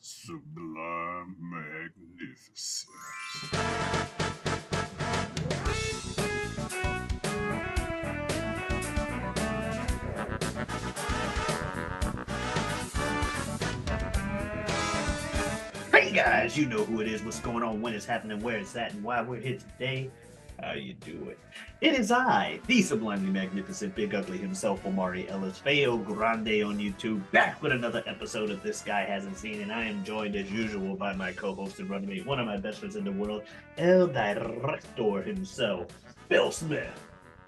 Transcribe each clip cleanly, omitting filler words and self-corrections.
Sublime magnificence. Hey guys, you know who it is, what's going on, when it's happening, where it's at, and why we're here today. How you doing? It is I, the sublimely magnificent Big Ugly himself, Omari Ellis, Feo Grande on YouTube, back with another episode of This Guy Hasn't Seen, and I am joined as usual by my co-host and running mate, one of my best friends in the world, El Director himself, Bill Smith.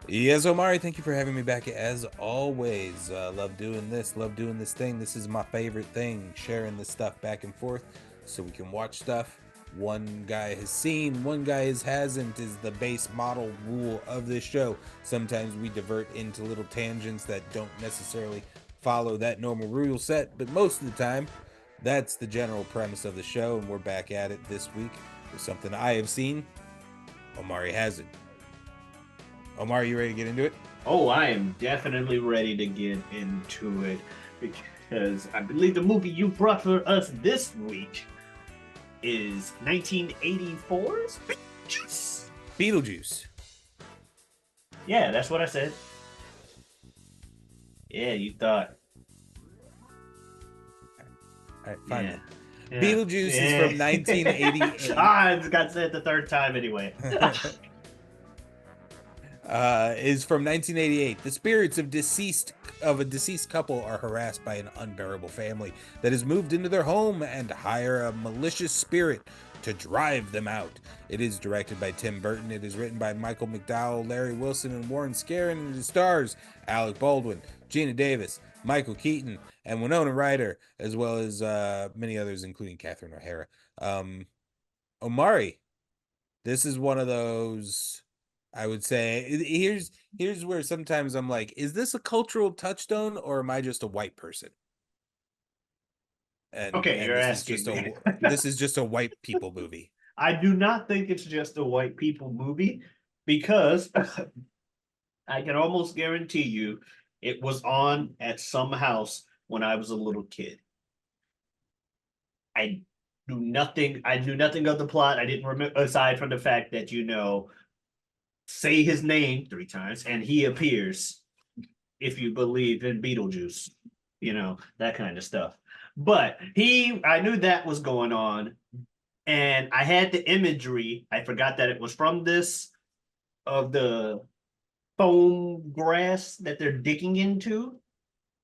Yes, Omari, thank you for having me back as always. Love doing this, love doing this thing. This is my favorite thing, sharing this stuff back and forth so we can watch stuff one guy has seen, one guy hasn't, is the base model rule of this show. Sometimes we divert into little tangents that don't necessarily follow that normal rule set, but most of the time, that's the general premise of the show, and we're back at it this week with something I have seen, Omari hasn't. Omar, you ready to get into it? Oh, I am definitely ready to get into it because I believe the movie you brought for us this week is 1984's Beetlejuice. Beetlejuice. Yeah, that's what I said. Yeah, you thought. All right, fine. Yeah. Yeah. Beetlejuice is from 1988. It's got said the third time anyway. Is from 1988. The spirits of a deceased couple are harassed by an unbearable family that has moved into their home and hire a malicious spirit to drive them out. It is directed by Tim Burton. It is written by Michael McDowell, Larry Wilson, and Warren Scarron, and it stars Alec Baldwin, Gina Davis, Michael Keaton, and Winona Ryder, as well as many others, including Catherine O'Hara. Omari, this is one of those. I would say here's where sometimes I'm like, is this a cultural touchstone or am I just a white person? Okay, you're this asking is me. this is just a white people movie. I do not think it's just a white people movie because I can almost guarantee you it was on at some house when I was a little kid. I knew nothing. I knew nothing of the plot. I didn't remember aside from the fact that say his name three times and he appears if you believe in Beetlejuice, that kind of stuff. But I knew that was going on, and I had the imagery. I forgot that it was from this of the foam grass that they're digging into.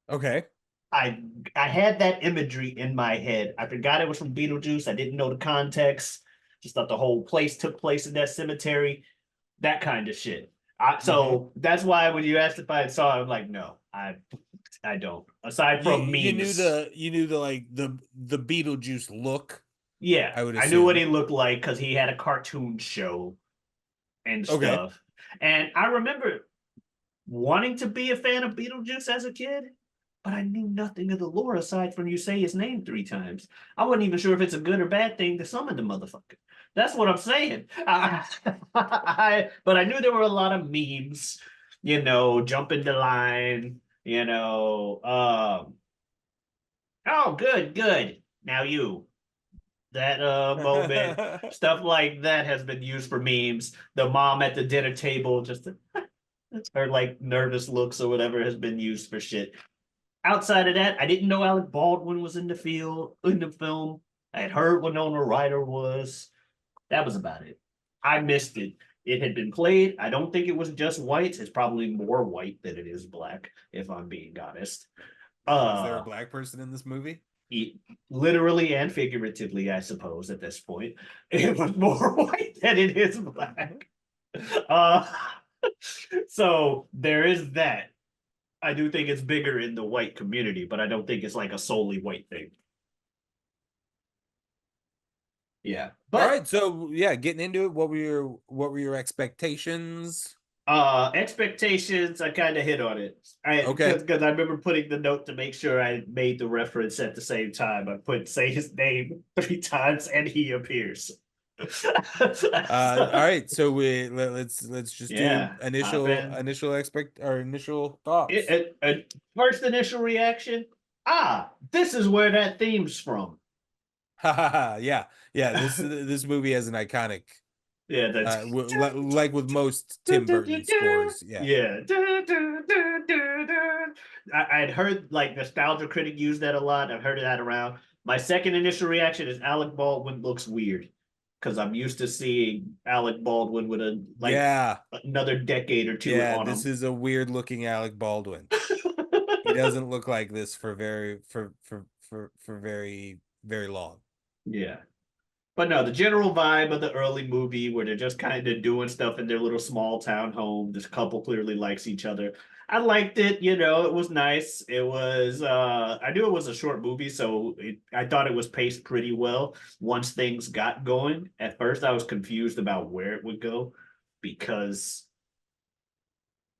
Okay. I I had that imagery in my head. I forgot it was from Beetlejuice. I didn't know the context. Just thought the whole place took place in that cemetery, that kind of shit. So that's why when you asked if I saw it, I'm like, no, I don't. Aside from you memes, knew the like the Beetlejuice look. yeah, I would assume. I knew what he looked like because he had a cartoon show and stuff. And I remember wanting to be a fan of Beetlejuice as a kid, but I knew nothing of the lore aside from you say his name three times. I wasn't even sure if it's a good or bad thing to summon the motherfucker. That's what I'm saying. But I knew there were a lot of memes, jumping the line, oh, good, good. Now you. That moment, stuff like that has been used for memes. The mom at the dinner table, just her like nervous looks or whatever, has been used for shit. Outside of that, I didn't know Alec Baldwin was in the film. I had heard Winona Ryder was. That was about it. I missed it. It had been played. I don't think it was just whites. It's probably more white than it is black, if I'm being honest. Was there a black person in this movie? Literally and figuratively, I suppose, at this point. It was more white than it is black. So there is that. I do think it's bigger in the white community, but I don't think it's like a solely white thing. Yeah. But all right, so yeah, getting into it, what were your expectations? Expectations, I kind of hit on it. Because I remember putting the note to make sure I made the reference at the same time. I say his name three times and he appears. All right, so let's just do initial thoughts. First initial reaction. This is where that theme's from. Yeah, yeah. This movie has an iconic, Yeah, that's like with most Tim Burton scores. Yeah, yeah. I'd heard like Nostalgia Critic use that a lot. I've heard that around. My second initial reaction is Alec Baldwin looks weird because I'm used to seeing Alec Baldwin with a like yeah, another decade or two yeah. on This him. is a weird looking Alec Baldwin. He doesn't look like this for very very long. Yeah. But no, the general vibe of the early movie where they're just kind of doing stuff in their little small town home. This couple clearly likes each other. I liked it, it was nice. It was I knew it was a short movie, so I thought it was paced pretty well once things got going. At first I was confused about where it would go because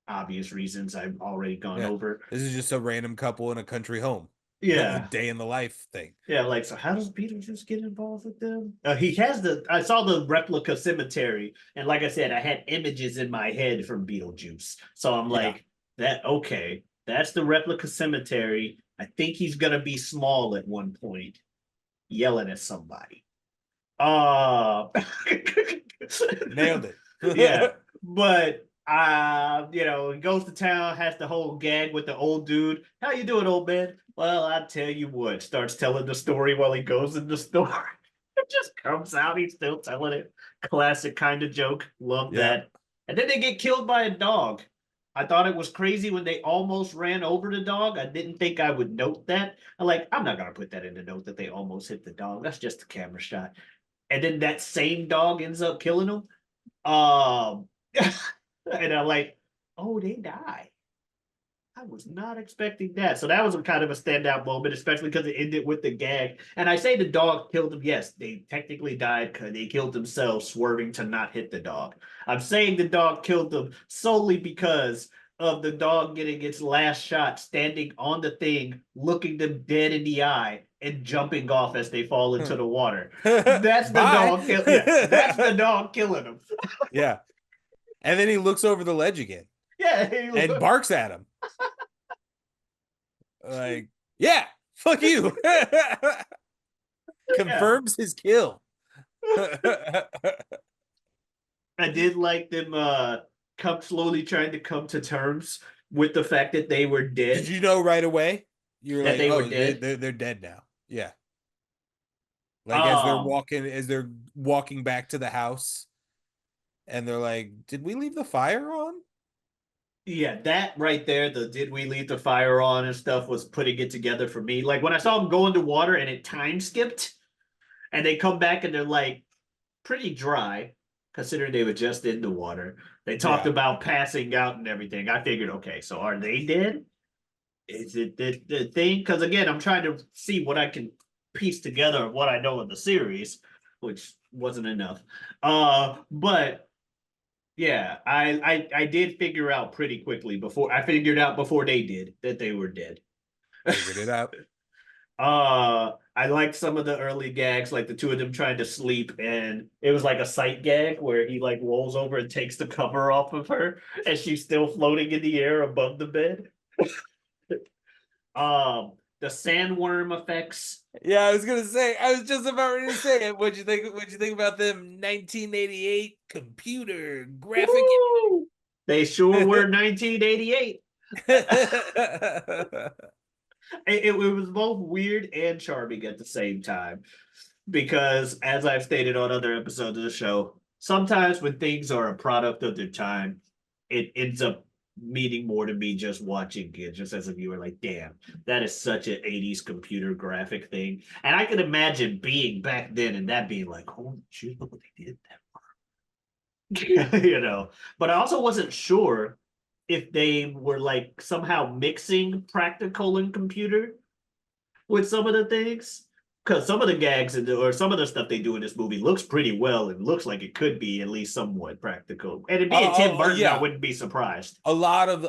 obvious reasons I've already gone Yeah, over. this is just a random couple in a country home. Yeah. Day in the life thing. Yeah, like so. How does Beetlejuice get involved with them? He has the. I saw the replica cemetery, and like I said, I had images in my head from Beetlejuice. So I'm Yeah. like, that okay? That's the replica cemetery. I think he's gonna be small at one point, yelling at somebody. Uh Nailed it. yeah, but he goes to town, has the whole gag with the old dude. How you doing, old man? Well, I tell you what, starts telling the story while he goes in the store. It just comes out, he's still telling it. Classic kind of joke. Love Yeah. that. And then they get killed by a dog. I thought it was crazy when they almost ran over the dog. I didn't think I would note that. I'm not gonna put that in the note that they almost hit the dog. That's just a camera shot. And then that same dog ends up killing him. Um, and I'm like, oh, they die. I was not expecting that. So that was a kind of a standout moment, especially because it ended with the gag. And I say the dog killed him. Yes, they technically died because they killed themselves, swerving to not hit the dog. I'm saying the dog killed them solely because of the dog getting its last shot, standing on the thing, looking them dead in the eye, and jumping off as they fall into the water. That's the Bye. dog. Yeah, that's the dog killing them. Yeah. And then he looks over the ledge again Yeah, and barks at him. Like, yeah, fuck you. Confirms his kill. I did like them come slowly trying to come to terms with the fact that they were dead. Did you know right away? You're that like, they oh, were dead. they're dead now. Yeah. Like as they're walking back to the house, and they're like, did we leave the fire on? Yeah, that right there, the did we leave the fire on and stuff was putting it together for me. Like when I saw them go into water and it time skipped, and they come back and they're like pretty dry, considering they were just in the water. They talked Yeah. about passing out and everything. I figured, okay, so are they dead? Is it the thing? Because again, I'm trying to see what I can piece together of what I know of the series, which wasn't enough. But yeah, I did figure out pretty quickly before I figured out before they did that they were dead. Figured it out. I liked some of the early gags, like the two of them trying to sleep, and it was like a sight gag where he like rolls over and takes the cover off of her, and she's still floating in the air above the bed. The sandworm effects. Yeah, I was gonna say. I was just about ready to say it. What'd you think? What'd you think about them 1988 computer graphic? Woo! They sure were 1988. It was both weird and charming at the same time. Because, as I've stated on other episodes of the show, sometimes when things are a product of their time, it ends up meaning more to me just watching it, just as a viewer. Like, damn, that is such an 80s computer graphic thing. And I can imagine being back then and that being like, holy shit, look what they did that. But I also wasn't sure if they were like somehow mixing practical and computer with some of the things. Because some of the gags or some of the stuff they do in this movie looks pretty well and looks like it could be at least somewhat practical. And it being Tim Burton, yeah. I wouldn't be surprised. A lot of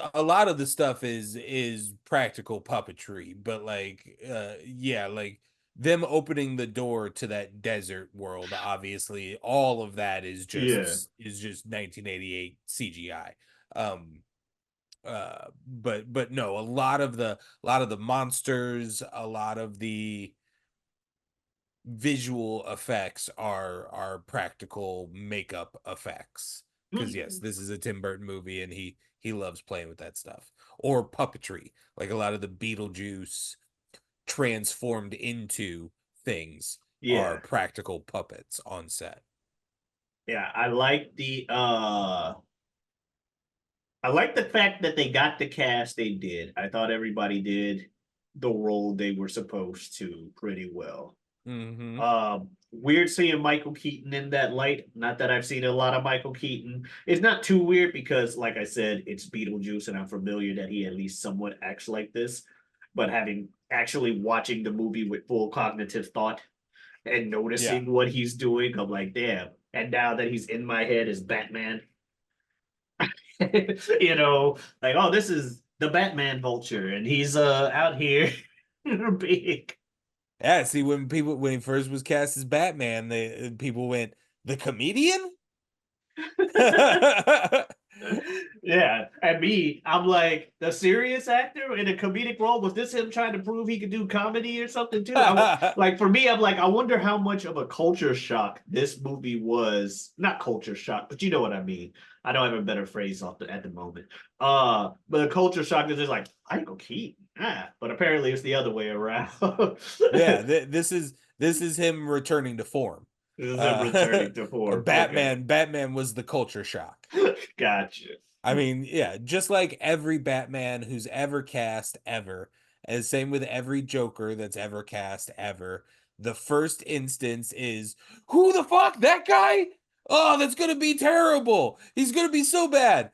the stuff is practical puppetry, but yeah, like them opening the door to that desert world, obviously all of that is just 1988 CGI. But no, a lot of the monsters, a lot of the visual effects are practical makeup effects. Because yes, this is a Tim Burton movie, and he loves playing with that stuff. Or puppetry, like a lot of the Beetlejuice transformed into things are Yeah. practical puppets on set. Yeah. I like the fact that they got the cast they did. I thought everybody did the role they were supposed to pretty well. Mm-hmm. Weird seeing Michael Keaton in that light. Not that I've seen a lot of Michael Keaton. It's not too weird because, like I said, it's Beetlejuice, and I'm familiar that he at least somewhat acts like this. But having actually watching the movie with full cognitive thought and Yeah. noticing what he's doing, I'm like, damn. And now that he's in my head as Batman, you know, like, oh, this is the Batman vulture, and he's out here big. Yeah, see, when he first was cast as Batman, the people went, the comedian? Yeah, and me, I'm like the serious actor in a comedic role. Was this him trying to prove he could do comedy or something too? Like for me, I'm like, I wonder how much of a culture shock this movie was. Not culture shock, but you know what I mean. I don't have a better phrase at the moment. But a culture shock is just like Michael Keaton. But apparently it's the other way around. Yeah, this is him returning to form. This is him returning to form. Okay, Batman was the culture shock. gotcha. I mean, yeah, just like every Batman who's ever cast ever, and same with every Joker that's ever cast ever. The first instance is, who the fuck, that guy? Oh, that's gonna be terrible. He's gonna be so bad.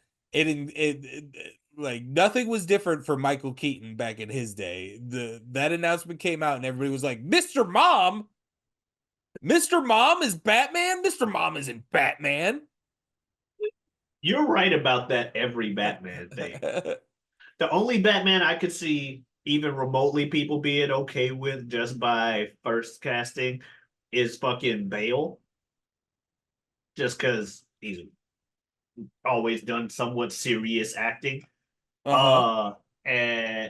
Like nothing was different for Michael Keaton back in his day. That announcement came out and everybody was like, Mr. Mom? Mr. Mom is Batman? Mr. Mom isn't Batman. You're right about that every Batman thing. The only Batman I could see even remotely people being okay with just by first casting is fucking Bale. Just because he's always done somewhat serious acting. Uh-huh.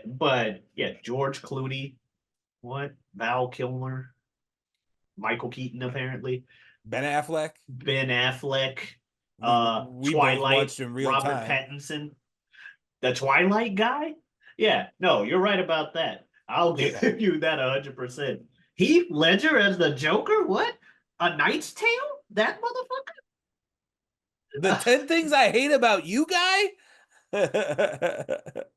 But yeah, George Clooney, what? Val Kilmer, Michael Keaton apparently, Ben Affleck. Ben Affleck, We both Twilight, watched in real Robert time. Pattinson. The Twilight guy? Yeah, no, you're right about that. I'll give you that 100%. Heath Ledger as the Joker? What? A Knight's Tale? That motherfucker? The 10 things I hate about you, guy? That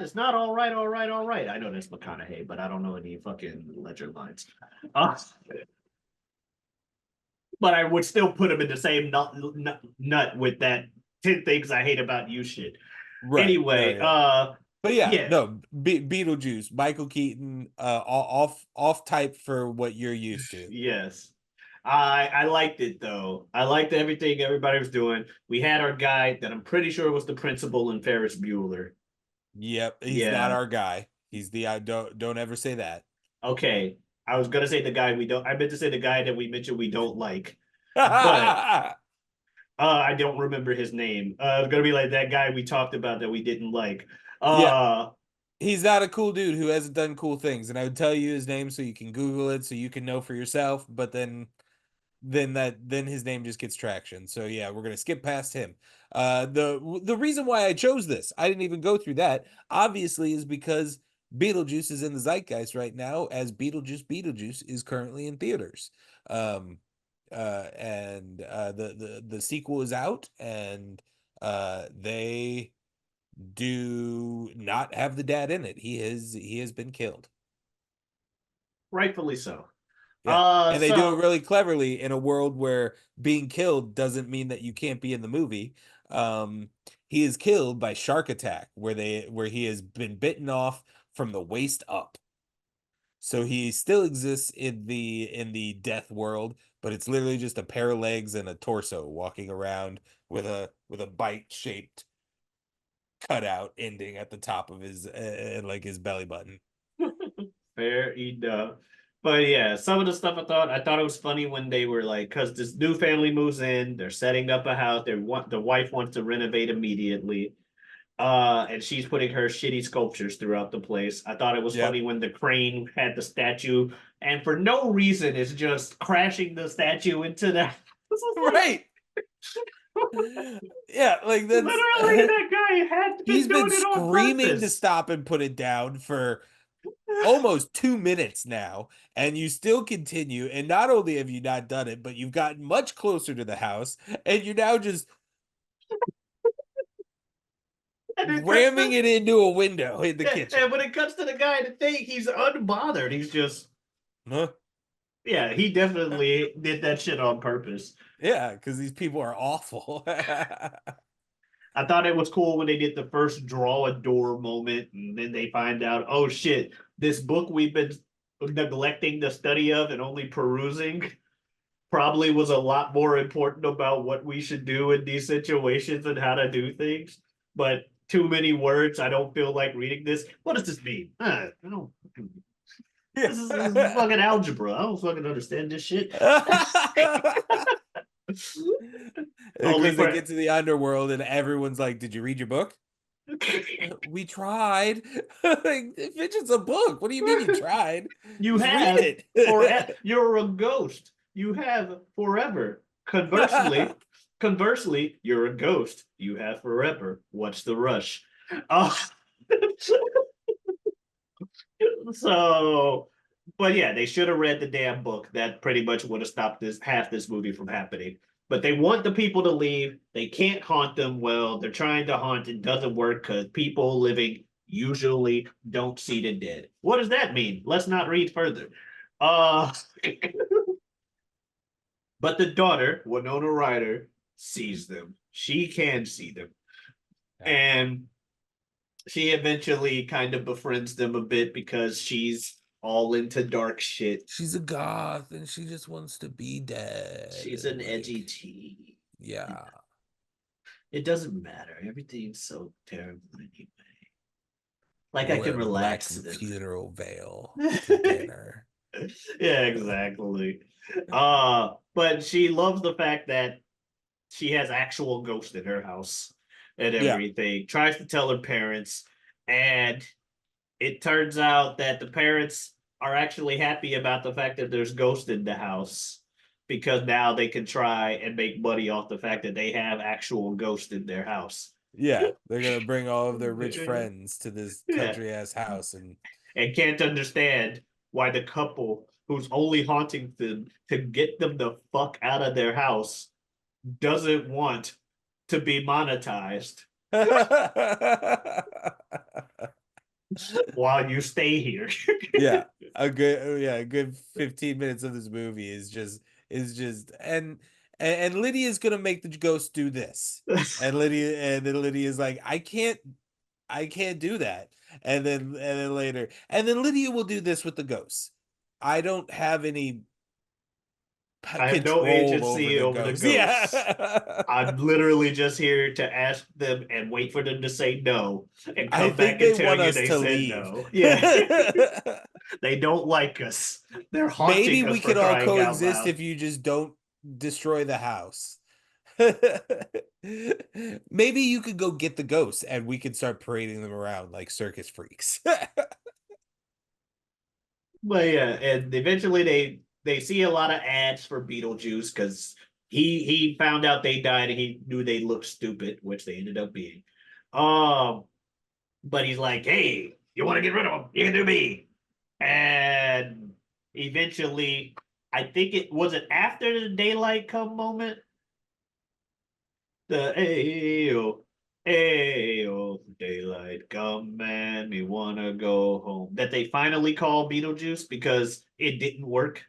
is not all right, all right, all right. I know that's McConaughey, but I don't know any fucking Ledger lines. Uh, but I would still put him in the same nut with that 10 things I hate about you shit. Right. Anyway, no, yeah. But yeah. no, Beetlejuice, Michael Keaton, off type for what you're used to. Yes. I liked it though. I liked everything everybody was doing. We had our guy that I'm pretty sure was the principal in Ferris Bueller. Yep, he's not our guy. He's the don't ever say that. Okay. I was gonna say the guy we don't I meant to say the guy that we mentioned we don't like. But I don't remember his name. It's gonna be like that guy we talked about that we didn't like. Yeah. He's not a cool dude who hasn't done cool things, and I would tell you his name so you can Google it so you can know for yourself, but then his name just gets traction. So yeah, we're gonna skip past him. The reason why I chose this, I didn't even go through that, obviously, is because Beetlejuice is in the zeitgeist right now, as Beetlejuice is currently in theaters. The sequel is out, and they do not have the dad in it. He has been killed. Rightfully so. Yeah. And they do it really cleverly in a world where being killed doesn't mean that you can't be in the movie. He is killed by shark attack, where he has been bitten off from the waist up. So he still exists in the death world, but it's literally just a pair of legs and a torso walking around with a bite shaped cutout ending at the top of his like his belly button. Fair enough. But yeah, some of the stuff I thought it was funny when they were like, because this new family moves in, they're setting up a house, the wife wants to renovate immediately. And she's putting her shitty sculptures throughout the place. I thought it was funny when the crane had the statue and for no reason is just crashing the statue into the Right. Yeah, like that's literally that guy had he's been been doing it on screaming to purpose. stop and put it down for almost 2 minutes now, and you still continue. And not only have you not done it, but you've gotten much closer to the house, and you're now just And it cuts ramming to, it into a window in the yeah, kitchen. and when it cuts to the guy to think, he's unbothered. He's just, Huh? yeah, he definitely did that shit on purpose. Yeah, because these people are awful. I thought it was cool when they did the first draw a door moment, and then they find out, oh shit, this book we've been neglecting the study of and only perusing probably was a lot more important about what we should do in these situations and how to do things. But too many words. I don't feel like reading this. What does this mean? I don't. This is fucking algebra. I don't fucking understand this shit. Only Because they for get to the underworld and everyone's like, "Did you read your book?" We tried. Like, it's just a book. What do you mean you tried? you Just have read it. you're a ghost. You have forever. Conversely, you're a ghost. You have forever. What's the rush? Oh, so, but yeah, they should have read the damn book. That pretty much would have stopped this half this movie from happening. But they want the people to leave. They can't haunt them well. They're trying to haunt. It doesn't work because people living usually don't see the dead. What does that mean? Let's not read further. Uh, but the daughter, Winona Ryder, sees them. She can see them. And she eventually kind of befriends them a bit because she's all into dark shit. She's a goth and she just wants to be dead. She's an edgy tea. Yeah. It doesn't matter. Everything's so terrible anyway. Like We'll I can wear a black relax. funeral veil to dinner. Yeah, exactly. But she loves the fact that she has actual ghosts in her house and everything. Tries to tell her parents, and it turns out that the parents are actually happy about the fact that there's ghosts in the house because now they can try and make money off the fact that they have actual ghosts in their house. Yeah, they're gonna bring all of their rich friends to this country ass house and can't understand why the couple who's only haunting them to get them the fuck out of their house doesn't want to be monetized while you stay here. a good 15 minutes of this movie is just and Lydia's gonna make the ghost do this, and then Lydia's like, I can't do that, and then later, and then Lydia will do this with the ghosts. I don't have any I have no agency over the ghosts. Yeah. I'm literally just here to ask them and wait for them to say no and come back and tell you they said no. Yeah. They don't like us. They're haunting Maybe us we for could all crying out coexist loud. if you just don't destroy the house. Maybe you could go get the ghosts and we could start parading them around like circus freaks. But yeah, and eventually they see a lot of ads for Beetlejuice because he found out they died and he knew they looked stupid, which they ended up being. But he's like, hey, you want to get rid of them? You can do me. And eventually, I think it was it after the daylight come moment. The ayo, daylight come and me wanna go home. That they finally call Beetlejuice because it didn't work.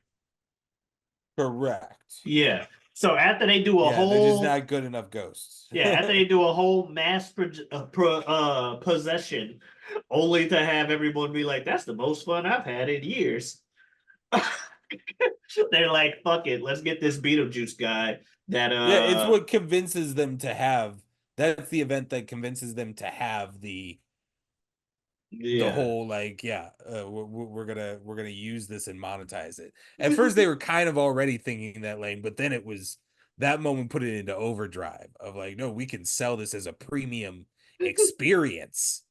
Correct. Yeah. So after they do a whole, they're just not good enough ghosts. Yeah, after they do a whole mass possession, only to have everyone be like, "That's the most fun I've had in years." They're like, "Fuck it, let's get this Beetlejuice guy." That yeah, it's what convinces them to have. That's the event that convinces them to have the whole like we're gonna use this and monetize it. At first they were kind of already thinking that lane, but then it was that moment put it into overdrive of like, no, we can sell this as a premium experience.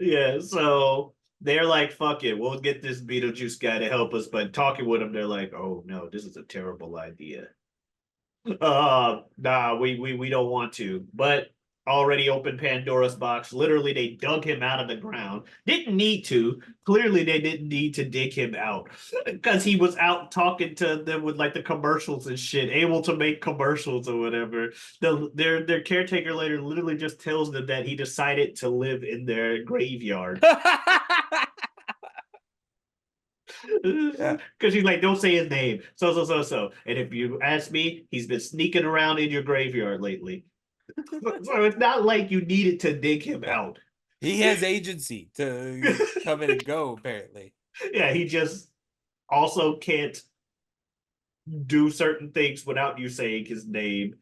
Yeah, so they're like, fuck it, we'll get this Beetlejuice guy to help us, but talking with him, they're like, oh no, this is a terrible idea. Nah, we don't want to. But already opened Pandora's box. Literally, they dug him out of the ground. Didn't need to. Clearly, they didn't need to dig him out because he was out talking to them with like the commercials and shit, able to make commercials or whatever. Their caretaker later literally just tells them that he decided to live in their graveyard. Yeah. Because he's like, don't say his name. So. And if you ask me, he's been sneaking around in your graveyard lately. So it's not like you needed to dig him out. He has agency to come in and go, apparently. Yeah, he just also can't do certain things without you saying his name.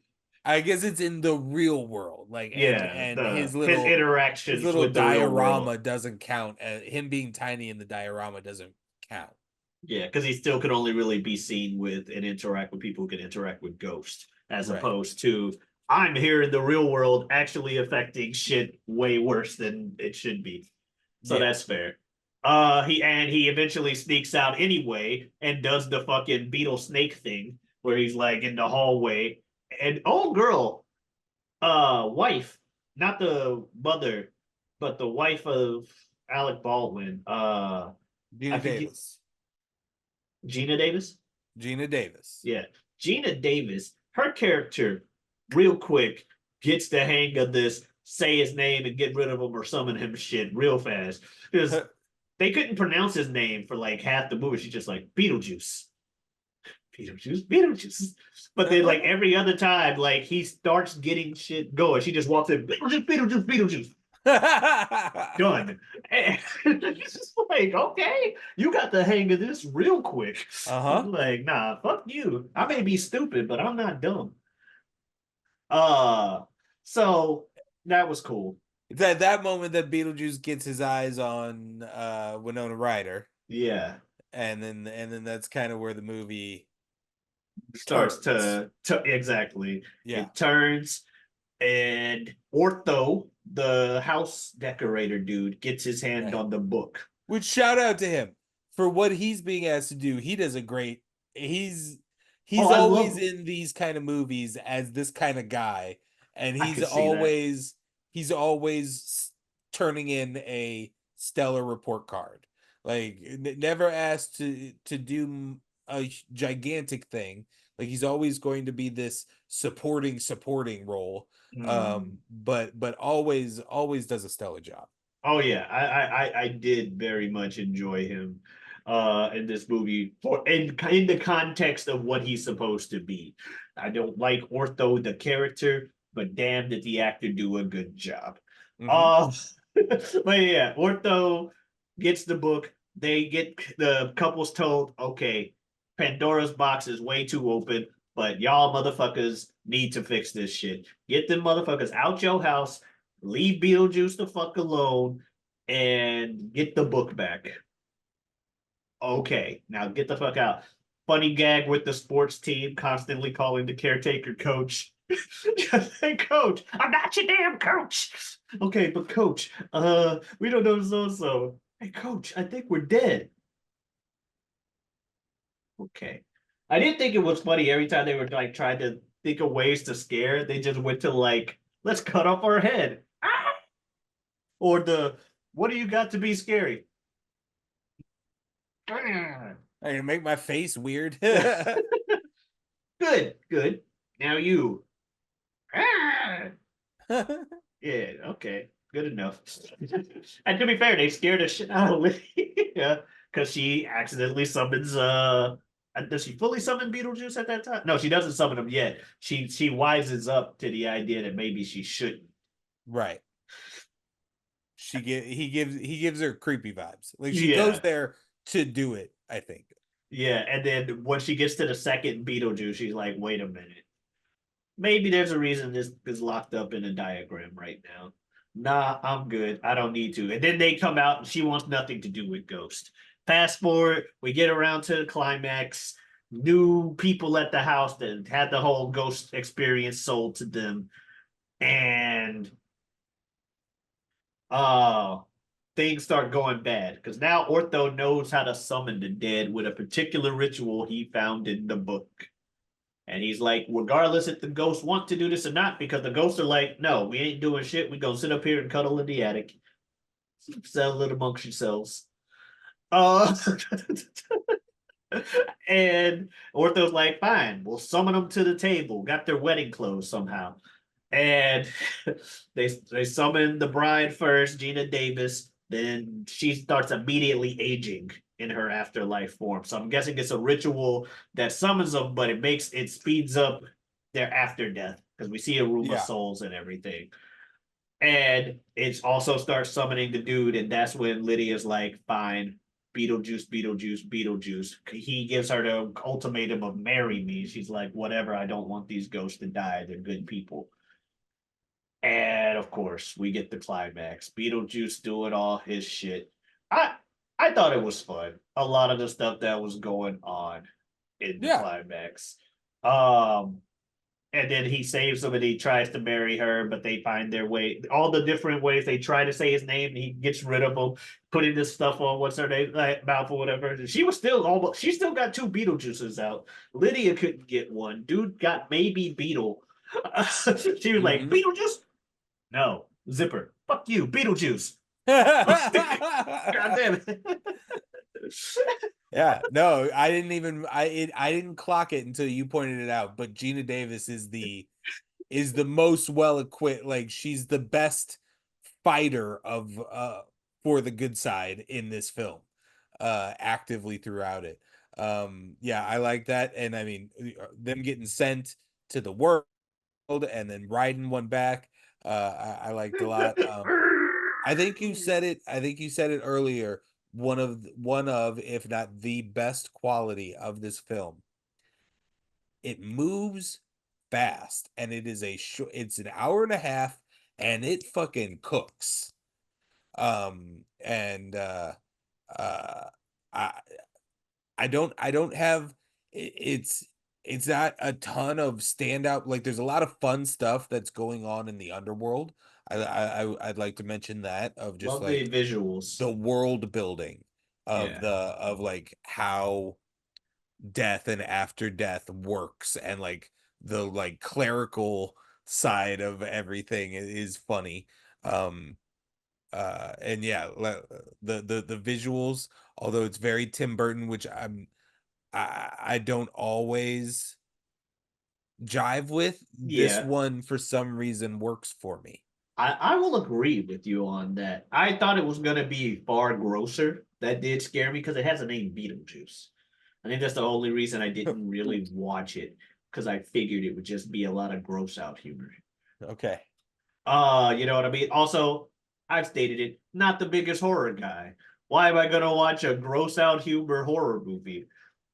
I guess it's in the real world, like and his interactions with the real diorama world doesn't count. Him being tiny in the diorama doesn't count. Yeah, because he still could only really be seen with and interact with people who can interact with ghosts, as opposed to I'm here in the real world actually affecting shit way worse than it should be. So that's fair. He eventually sneaks out anyway and does the fucking beetle snake thing where he's like in the hallway and girl, wife, not the mother, but the wife of Alec Baldwin, Gina Davis. Gina Davis? Gina Davis. Yeah. Gina Davis, her character, real quick, gets the hang of this, say his name and get rid of him or summon him shit real fast. Because they couldn't pronounce his name for like half the movie. She's just like, Beetlejuice. Beetlejuice. But then like every other time, like he starts getting shit going. She just walks in, Beetlejuice. Done. And it's just like, okay, you got the hang of this real quick. Like, nah, fuck you. I may be stupid, but I'm not dumb. So that was cool. It's at that moment that Beetlejuice gets his eyes on Winona Ryder. Yeah. And then that's kind of where the movie starts to exactly. Yeah. It turns. And Ortho, the house decorator dude, gets his hand on the book. Which shout out to him for what he's being asked to do. He does a great. He's always in these kind of movies as this kind of guy, and he's always turning in a stellar report card. Like never asked to do a gigantic thing. Like he's always going to be this supporting role. But always does a stellar job. Oh yeah, I did very much enjoy him in this movie for in the context of what he's supposed to be. I don't like Ortho the character, but damn did the actor do a good job. But yeah, Ortho gets the book. They get the couple's told, okay, Pandora's box is way too open. But y'all motherfuckers need to fix this shit. Get them motherfuckers out your house, leave Beetlejuice the fuck alone, and get the book back. Okay, now get the fuck out. Funny gag with the sports team constantly calling the caretaker coach. Hey, coach, I'm not your damn coach. Okay, but coach, we don't know so. Hey, coach, I think we're dead. Okay. I didn't think it was funny every time they were like trying to think of ways to scare. They just went to like, let's cut off our head. Ah! Or what do you got to be scary? I make my face weird. Good. Now you. Yeah, okay. Good enough. And to be fair, they scared the shit out of Lydia because she accidentally summons does she fully summon Beetlejuice at that time? No, she doesn't summon him yet. She wises up to the idea that maybe she shouldn't. Right. He gives her creepy vibes. Like she goes there to do it, I think. Yeah, and then when she gets to the second Beetlejuice, she's like, wait a minute. Maybe there's a reason this is locked up in a diagram right now. Nah, I'm good. I don't need to. And then they come out and she wants nothing to do with Ghost. Fast forward, we get around to the climax. New people at the house that had the whole ghost experience sold to them. And things start going bad because now Ortho knows how to summon the dead with a particular ritual he found in the book. And he's like, regardless if the ghosts want to do this or not, because the ghosts are like, no, we ain't doing shit. We gonna sit up here and cuddle in the attic, settle it amongst yourselves. Uh, and Ortho's like, fine, we'll summon them to the table. Got their wedding clothes somehow. And they summon the bride first, Gina Davis. Then she starts immediately aging in her afterlife form. So I'm guessing it's a ritual that summons them, but it speeds up their after death because we see a room of souls and everything. And it also starts summoning the dude, and that's when Lydia's like, fine, Beetlejuice, Beetlejuice, Beetlejuice. He gives her the ultimatum of marry me. She's like, whatever, I don't want these ghosts to die. They're good people. And of course, we get the climax. Beetlejuice doing all his shit. I I thought it was fun. A lot of the stuff that was going on in the climax. And then he saves them and he tries to marry her, but they find their way. All the different ways they try to say his name, and he gets rid of them, putting this stuff on what's her name, like, mouth or whatever. She was still almost. She still got two Beetlejuices out. Lydia couldn't get one. Dude got maybe Beetle. She was like, Beetlejuice? No, Zipper. Fuck you, Beetlejuice. God damn it. Yeah, no, I didn't clock it until you pointed it out. But Gina Davis is the most well equipped. Like, she's the best fighter of for the good side in this film, actively throughout it. Yeah, I like that. And I mean, them getting sent to the world and then riding one back, I liked a lot. I think you said it. I think you said it earlier. One of, if not the best quality of this film. It moves fast, and it is it's an hour and a half, and it fucking cooks. And uh, I I don't have it's not a ton of standout. Like, there's a lot of fun stuff that's going on in the underworld. I'd like to mention that, of just Love the like visuals. the world building of like how death and after death works, and like the like clerical side of everything is funny. And yeah, the visuals, although it's very Tim Burton, which I don't always jive with, this one for some reason works for me. I will agree with you on that. I thought it was going to be far grosser. That did scare me because it has a name, Beetlejuice. I think that's the only reason I didn't really watch it, because I figured it would just be a lot of gross out humor. Okay. You know what I mean? Also, I've stated it, not the biggest horror guy. Why am I gonna watch a gross out humor horror movie?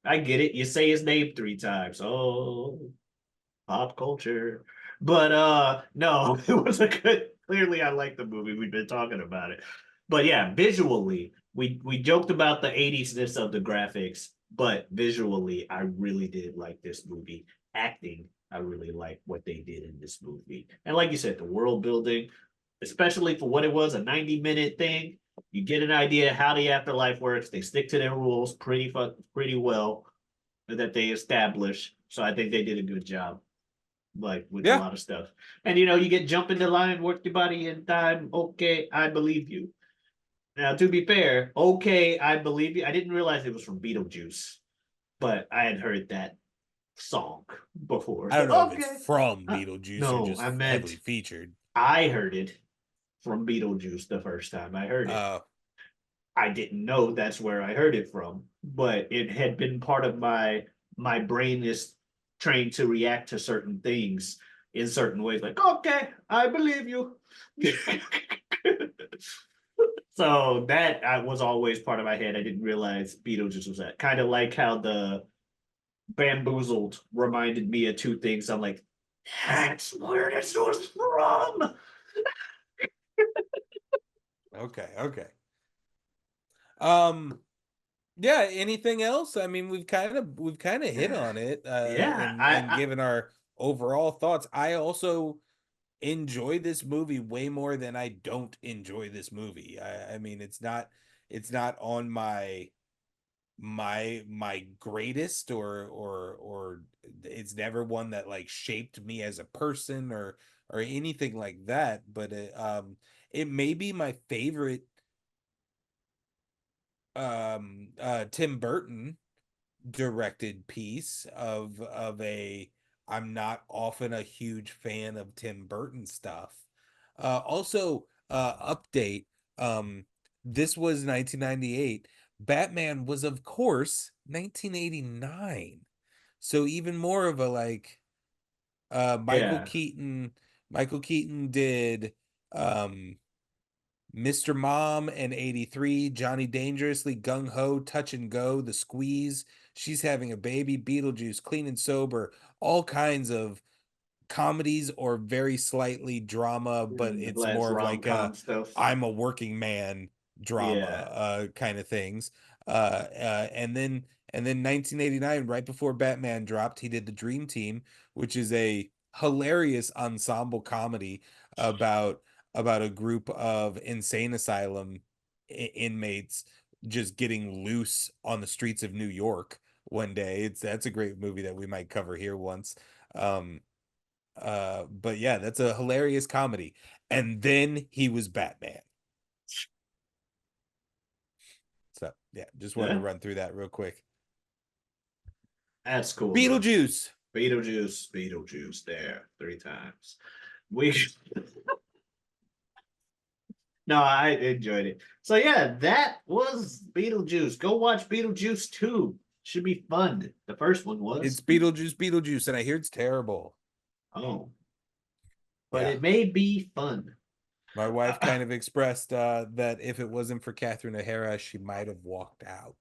I get it. You say his name 3 times. Oh, pop culture. But no, it was a good. Clearly, I like the movie. We've been talking about it. But yeah, visually, we joked about the 80s-ness of the graphics, but visually, I really did like this movie. Acting, I really like what they did in this movie. And like you said, the world building, especially for what it was, a 90-minute thing, you get an idea how the afterlife works. They stick to their rules pretty well that they establish. So I think they did a good job, like with a lot of stuff. And you get jump in the line, work your body in time. Okay, I believe you. Now, to be fair, okay, I believe you. I didn't realize it was from Beetlejuice, but I had heard that song before. I don't know if it's from Beetlejuice or No, just I meant heavily featured. I heard it from Beetlejuice the first time I heard it. I didn't know that's where I heard it from, but it had been part of my brain is trained to react to certain things in certain ways. Like, okay, I believe you. So that was always part of my head. I didn't realize Beetlejuice was that. Kind of like how the Bamboozled reminded me of two things. I'm like, that's where this was from. Okay. Yeah, anything else? I mean, we've kind of hit on it, Yeah, and given our overall thoughts. I also enjoy this movie way more than I don't enjoy this movie. I mean, it's not on my greatest, or it's never one that like shaped me as a person or anything like that, but it may be my favorite Tim Burton directed piece of a I'm not often a huge fan of Tim Burton stuff. Also, update. This was 1998. Batman was, of course, 1989. So even more of a like Michael Yeah. Keaton. Michael Keaton did Mr. Mom and 83, Johnny Dangerously, Gung Ho, Touch and Go, The Squeeze, She's Having a Baby, Beetlejuice, Clean and Sober, all kinds of comedies or very slightly drama, but it's Let's more of like rom-com stuff. I'm a working man drama Yeah. kind of things. And then 1989, right before Batman dropped, he did The Dream Team, which is a hilarious ensemble comedy about a group of insane asylum inmates just getting loose on the streets of New York one day. That's a great movie that we might cover here once. Um, but yeah, that's a hilarious comedy. And then he was Batman. So yeah, just wanted to Yeah. run through that real quick. That's cool, though. Beetlejuice. Beetlejuice there 3 times. We No, I enjoyed it. So yeah, that was Beetlejuice. Go watch Beetlejuice 2. Should be fun. The first one It's was. Beetlejuice, and I hear it's terrible. Oh, but Yeah. it may be fun. My wife Uh, kind of expressed that if it wasn't for Catherine O'Hara, she might have walked out.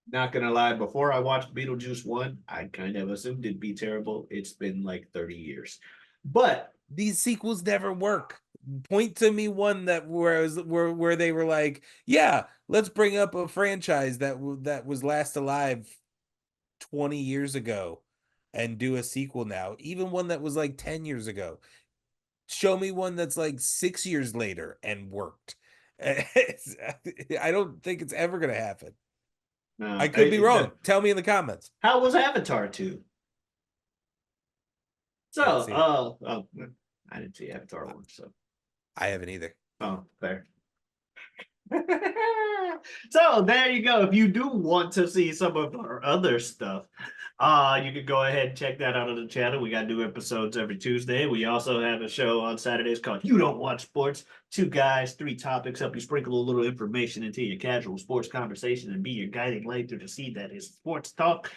Not gonna lie, before I watched Beetlejuice 1, I kind of assumed it'd be terrible. It's been like 30 years. But These sequels never work. Point to me one that where they were like, yeah, let's bring up a franchise that was last alive 20 years ago and do a sequel now. Even one that was like 10 years ago. Show me one that's like 6 years later and worked. I don't think it's ever going to happen. I no, could be wrong. Tell me in the comments. how was Avatar 2? So, I haven't seen it. I didn't see Avatar 1, so. I haven't either. Oh, fair. So there you go. If you do want to see some of our other stuff, you can go ahead and check that out on the channel. We got new episodes every Tuesday. We also have a show on Saturdays called You Don't Watch Sports. 2 guys, 3 topics, help you sprinkle a little information into your casual sports conversation and be your guiding light through the sea that is sports talk.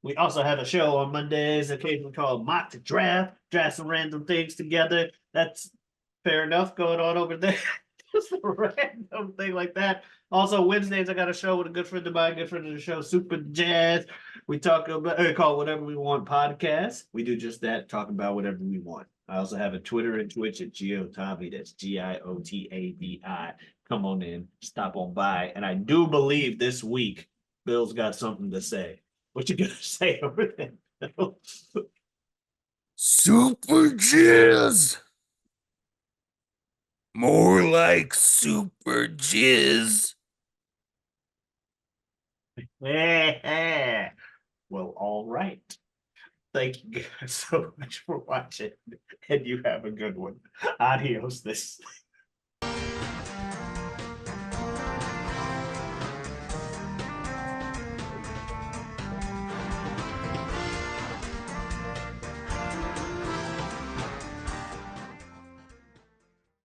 We also have a show on Mondays, occasionally called Mock to Draft, draft some random things together. That's fair enough going on over there. Just a random thing like that. Also, Wednesdays, I got a show with a good friend of mine, good friend of the show, Super Jazz. We talk about, call Whatever We Want podcast. We do just that, talk about whatever we want. I also have a Twitter and Twitch at Giotavi. That's Giotavi. Come on in, stop on by. And I do believe this week, Bill's got something to say. What you gonna say over there? Super Jizz. More like Super Jizz. Well, all right. Thank you guys so much for watching, and you have a good one. Adios. This.